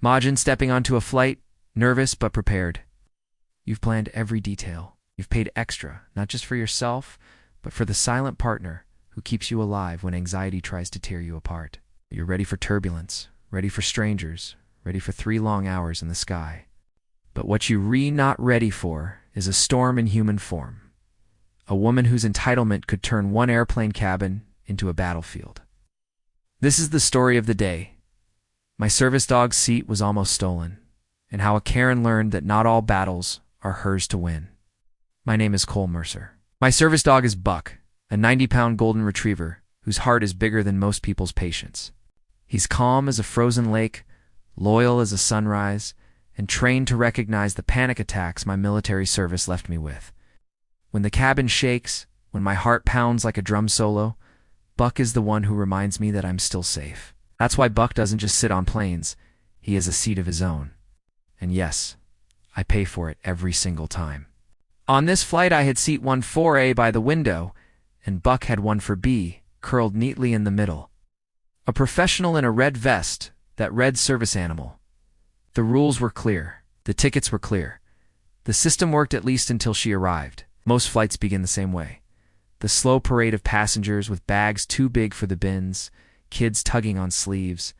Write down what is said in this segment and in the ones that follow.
Majin stepping onto a flight, nervous but prepared. You've planned every detail. You've paid extra, not just for yourself, but for the silent partner who keeps you alive when anxiety tries to tear you apart. You're ready for turbulence, ready for strangers, ready for 3 long hours in the sky. But what you're not ready for is a storm in human form. A woman whose entitlement could turn one airplane cabin into a battlefield. This is the story of the day. My service dog's seat was almost stolen, and how a Karen learned that not all battles are hers to win. My name is Cole Mercer. My service dog is Buck, a 90-pound golden retriever whose heart is bigger than most people's patience. He's calm as a frozen lake, loyal as a sunrise, and trained to recognize the panic attacks my military service left me with. When the cabin shakes, when my heart pounds like a drum solo, Buck is the one who reminds me that I'm still safe. That's why Buck doesn't just sit on planes, he has a seat of his own. And yes, I pay for it every single time. On this flight I had seat 14A by the window, and Buck had one for B, curled neatly in the middle. A professional in a red vest, that red service animal. The rules were clear. The tickets were clear. The system worked at least until she arrived. Most flights begin the same way. The slow parade of passengers with bags too big for the bins, kids tugging on sleeves,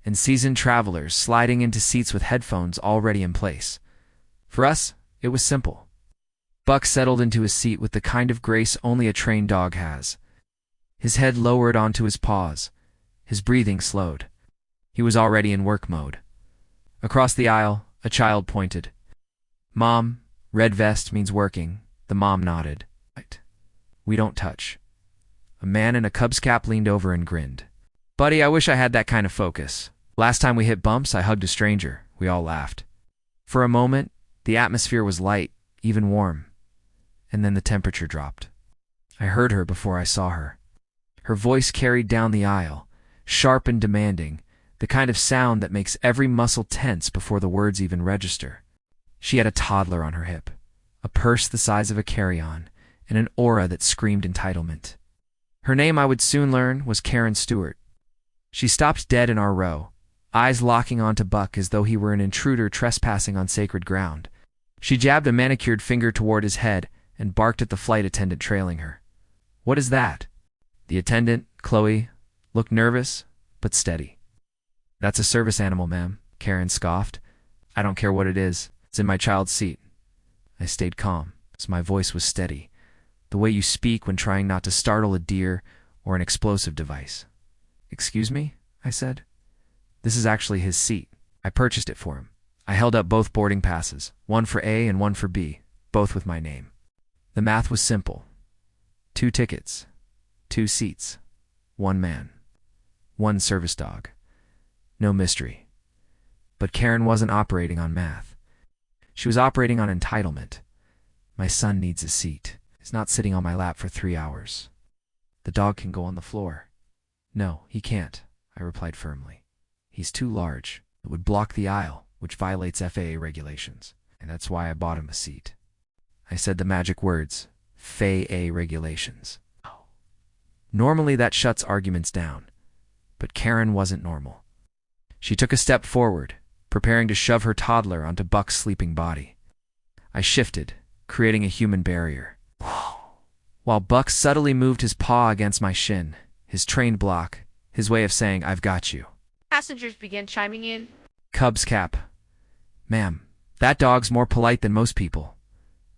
and seasoned travelers sliding into seats with headphones already in place. For us, it was simple. Buck settled into his seat with the kind of grace only a trained dog has. His head lowered onto his paws. His breathing slowed. He was already in work mode. Across the aisle, a child pointed. "Mom, red vest means working." The mom nodded. "Right. We don't touch." A man in a Cubs cap leaned over and grinned. "Buddy, I wish I had that kind of focus. Last time we hit bumps, I hugged a stranger." We all laughed. For a moment, the atmosphere was light, even warm. And then the temperature dropped. I heard her before I saw her. Her voice carried down the aisle, sharp and demanding, the kind of sound that makes every muscle tense before the words even register. She had a toddler on her hip, a purse the size of a carry-on, and an aura that screamed entitlement. Her name, I would soon learn, was Karen Stewart. She stopped dead in our row, eyes locking onto Buck as though he were an intruder trespassing on sacred ground. She jabbed a manicured finger toward his head and barked at the flight attendant trailing her. "What is that?" The attendant, Chloe, looked nervous, but steady. "That's a service animal, ma'am," Karen scoffed. "I don't care what it is. It's in my child's seat." I stayed calm, so my voice was steady, the way you speak when trying not to startle a deer or an explosive device. "Excuse me?" I said. "This is actually his seat. I purchased it for him." I held up both boarding passes, one for A and one for B, both with my name. The math was simple. 2 tickets, 2 seats, 1 man, 1 service dog. No mystery. But Karen wasn't operating on math. She was operating on entitlement. My son needs a seat. He's not sitting on my lap for 3 hours. The dog can go on the floor. "No, he can't," I replied firmly. "He's too large. It would block the aisle, which violates FAA regulations, and that's why I bought him a seat." I said the magic words, FAA regulations. Normally that shuts arguments down, but Karen wasn't normal. She took a step forward, preparing to shove her toddler onto Buck's sleeping body. I shifted, creating a human barrier. While Buck subtly moved his paw against my shin, his trained block, his way of saying, "I've got you." Passengers began chiming in. Cubs cap. "Ma'am, that dog's more polite than most people."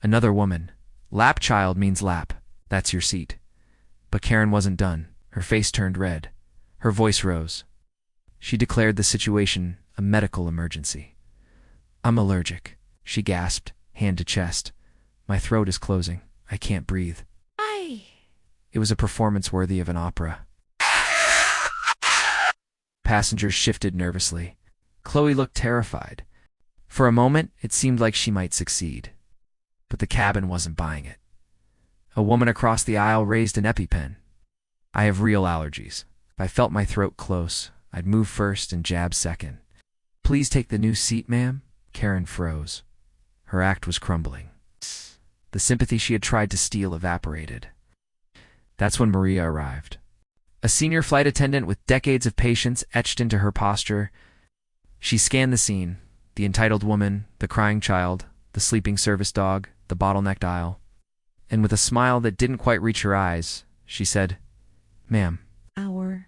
Another woman. "Lap child means lap. That's your seat." But Karen wasn't done. Her face turned red. Her voice rose. She declared the situation a medical emergency. "I'm allergic," she gasped, hand to chest. "My throat is closing. I can't breathe." It was a performance worthy of an opera. Passengers shifted nervously. Chloe looked terrified. For a moment, it seemed like she might succeed. But the cabin wasn't buying it. A woman across the aisle raised an EpiPen. I have real allergies. If I felt my throat close, I'd move first and jab second. "Please take the new seat, ma'am." Karen froze. Her act was crumbling. The sympathy she had tried to steal evaporated. That's when Maria arrived. A senior flight attendant with decades of patience etched into her posture. She scanned the scene, the entitled woman, the crying child, the sleeping service dog, the bottlenecked aisle, and with a smile that didn't quite reach her eyes, she said, "Ma'am, Our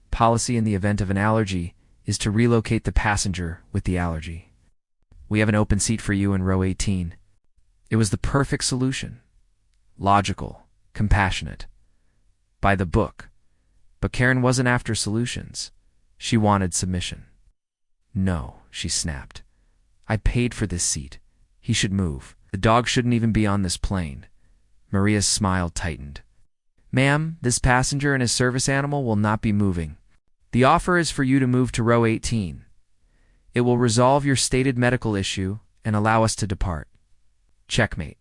policy in the event of an allergy is to relocate the passenger with the allergy. We have an open seat for you in row 18. It was the perfect solution. Logical, compassionate, by the book. But Karen wasn't after solutions. She wanted submission. "No," she snapped. "I paid for this seat. He should move. The dog shouldn't even be on this plane." Maria's smile tightened. "Ma'am, this passenger and his service animal will not be moving. The offer is for you to move to row 18. It will resolve your stated medical issue and allow us to depart. Checkmate."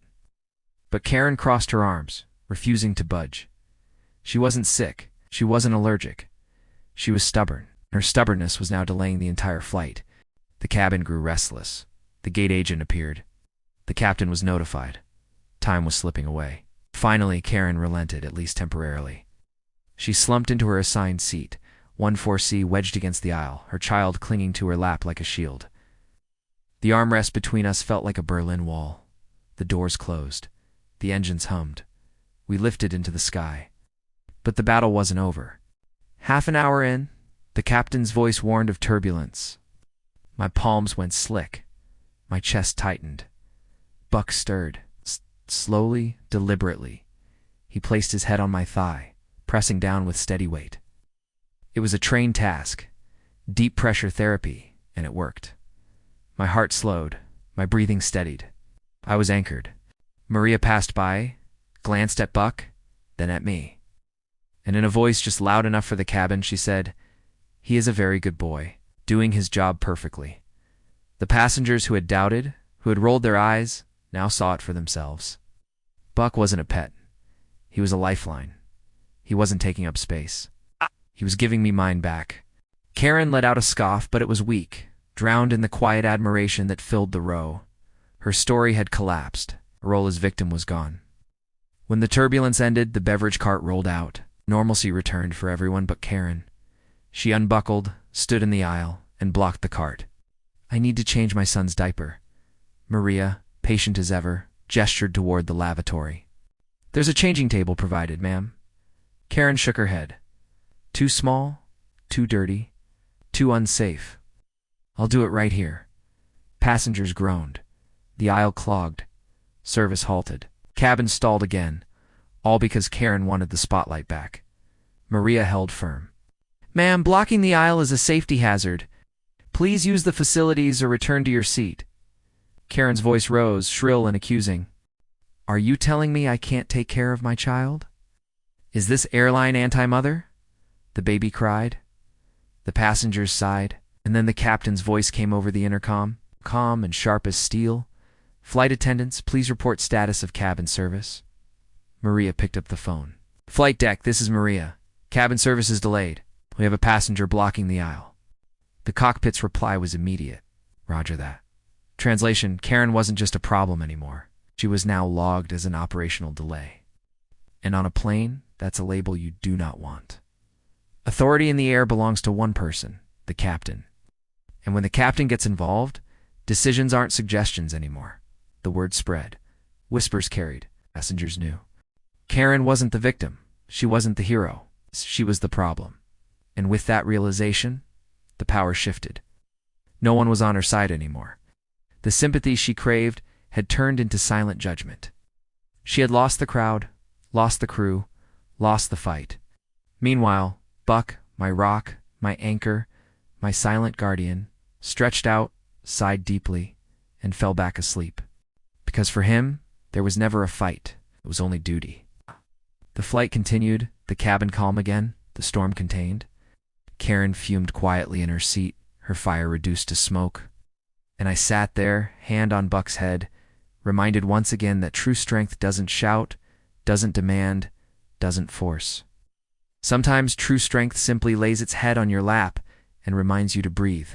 But Karen crossed her arms, refusing to budge. She wasn't sick. She wasn't allergic. She was stubborn. Her stubbornness was now delaying the entire flight. The cabin grew restless. The gate agent appeared. The captain was notified. Time was slipping away. Finally, Karen relented, at least temporarily. She slumped into her assigned seat, 14C wedged against the aisle, her child clinging to her lap like a shield. The armrest between us felt like a Berlin Wall. The doors closed. The engines hummed. We lifted into the sky. But the battle wasn't over. Half an hour in, the captain's voice warned of turbulence. My palms went slick. My chest tightened. Buck stirred. Slowly, deliberately. He placed his head on my thigh, pressing down with steady weight. It was a trained task, deep pressure therapy, and it worked. My heart slowed, my breathing steadied. I was anchored. Maria passed by, glanced at Buck, then at me. And in a voice just loud enough for the cabin, she said, "He is a very good boy, doing his job perfectly." The passengers who had doubted, who had rolled their eyes, now saw it for themselves. Buck wasn't a pet. He was a lifeline. He wasn't taking up space. He was giving me mine back. Karen let out a scoff, but it was weak, drowned in the quiet admiration that filled the row. Her story had collapsed. Her role as victim was gone. When the turbulence ended, the beverage cart rolled out. Normalcy returned for everyone but Karen. She unbuckled, stood in the aisle, and blocked the cart. "I need to change my son's diaper." Maria, patient as ever, gestured toward the lavatory. "There's a changing table provided, ma'am." Karen shook her head. "Too small, too dirty, too unsafe. I'll do it right here." Passengers groaned. The aisle clogged. Service halted. Cabin stalled again, all because Karen wanted the spotlight back. Maria held firm. "Ma'am, blocking the aisle is a safety hazard. Please use the facilities or return to your seat." Karen's voice rose, shrill and accusing. "Are you telling me I can't take care of my child? Is this airline anti-mother?" The baby cried. The passengers sighed, and then the captain's voice came over the intercom, calm and sharp as steel. "Flight attendants, please report status of cabin service." Maria picked up the phone. "Flight deck, this is Maria. Cabin service is delayed. We have a passenger blocking the aisle." The cockpit's reply was immediate. "Roger that." Translation, Karen wasn't just a problem anymore. She was now logged as an operational delay. And on a plane, that's a label you do not want. Authority in the air belongs to one person, the captain. And when the captain gets involved, decisions aren't suggestions anymore. The word spread. Whispers carried. Passengers knew. Karen wasn't the victim. She wasn't the hero. She was the problem. And with that realization, the power shifted. No one was on her side anymore. The sympathy she craved had turned into silent judgment. She had lost the crowd, lost the crew, lost the fight. Meanwhile, Buck, my rock, my anchor, my silent guardian, stretched out, sighed deeply, and fell back asleep. Because for him, there was never a fight. It was only duty. The flight continued, the cabin calm again, the storm contained. Karen fumed quietly in her seat, her fire reduced to smoke. And I sat there, hand on Buck's head, reminded once again that true strength doesn't shout, doesn't demand, doesn't force. Sometimes true strength simply lays its head on your lap and reminds you to breathe.